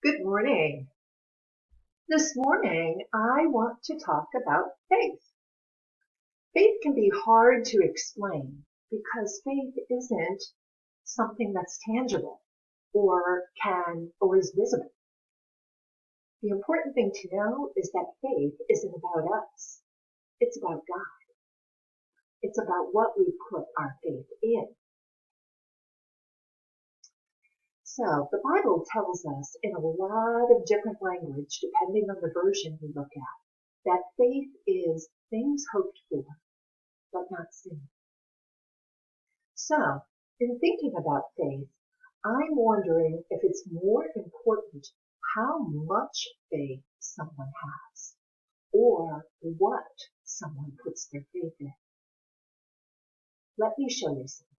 Good morning. This morning, I want to talk about faith. Faith can be hard to explain because faith isn't something that's tangible or is visible. The important thing to know is that faith isn't about us. It's about God. It's about what we put our faith in. So the Bible tells us in a lot of different language, depending on the version we look at, that faith is things hoped for, but not seen. So, in thinking about faith, I'm wondering if it's more important how much faith someone has, or what someone puts their faith in. Let me show you something.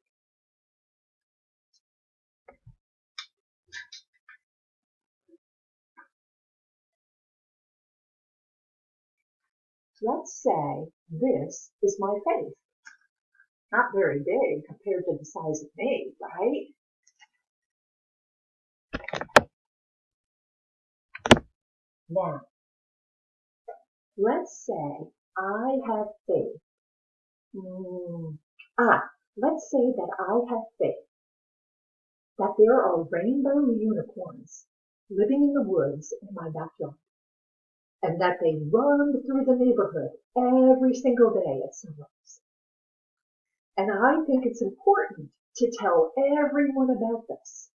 Let's say this is my faith. Not very big compared to the size of me, right? Now, let's say I have faith. Let's say that I have faith that there are rainbow unicorns living in the woods in my backyard, and that they run through the neighborhood every single day at sunrise. And I think it's important to tell everyone about this,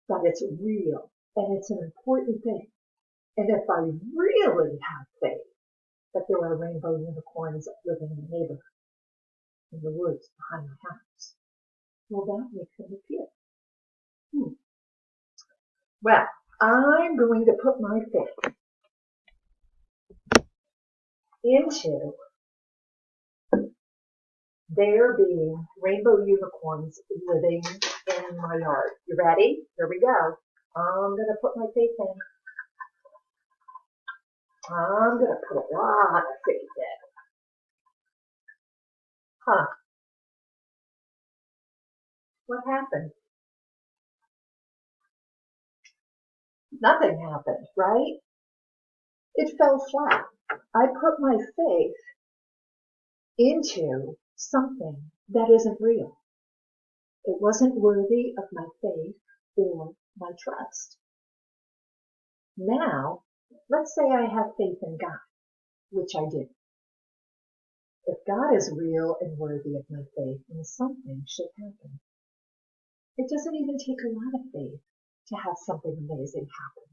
that it's real and it's an important thing. And if I really have faith that there are rainbow unicorns living in the neighborhood, in the woods behind my house, well, that makes them appear. Well, I'm going to put my faith into there being rainbow unicorns living in my yard. You ready? Here we go. I'm going to put my faith in. I'm going to put a lot of faith in. What happened? Nothing happened, right? It fell flat. I put my faith into something that isn't real. It wasn't worthy of my faith or my trust. Now, let's say I have faith in God, which I do. If God is real and worthy of my faith, then something should happen. It doesn't even take a lot of faith to have something amazing happen.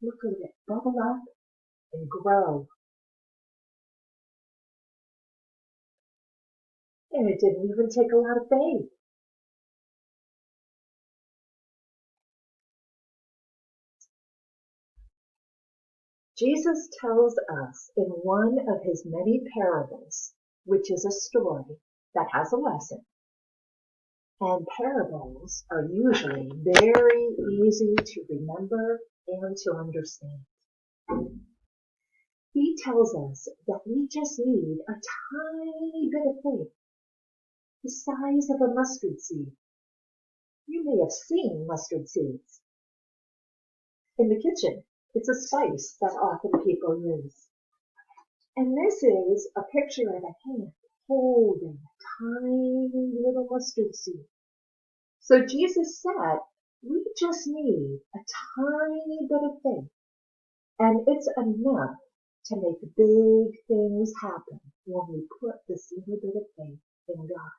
Look at it bubble up and grow. And it didn't even take a lot of faith. Jesus tells us in one of his many parables, which is a story that has a lesson. And parables are usually very easy to remember and to understand. He tells us that we just need a tiny bit of faith, the size of a mustard seed. You may have seen mustard seeds in the kitchen. It's a spice that often people use. And this is a picture of a hand holding a tiny little mustard seed. So Jesus said, we just need a tiny bit of faith, and it's enough to make big things happen when we put this little bit of faith in God.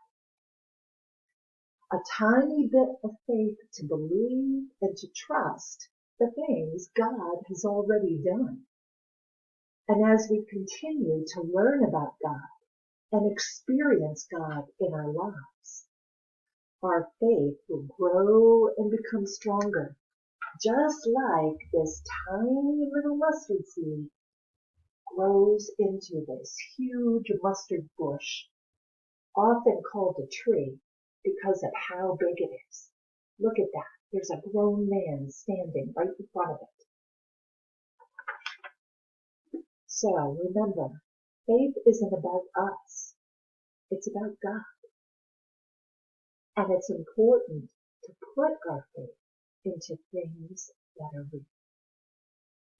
A tiny bit of faith to believe and to trust the things God has already done. And as we continue to learn about God and experience God in our lives, our faith will grow and become stronger, just like this tiny little mustard seed grows into this huge mustard bush, often called a tree because of how big it is. Look at that. There's a grown man standing right in front of it. So remember, Faith isn't about us. It's about God. And it's important to put our faith into things that are real,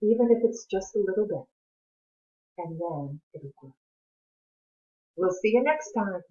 even if it's just a little bit, and then it'll grow. We'll see you next time.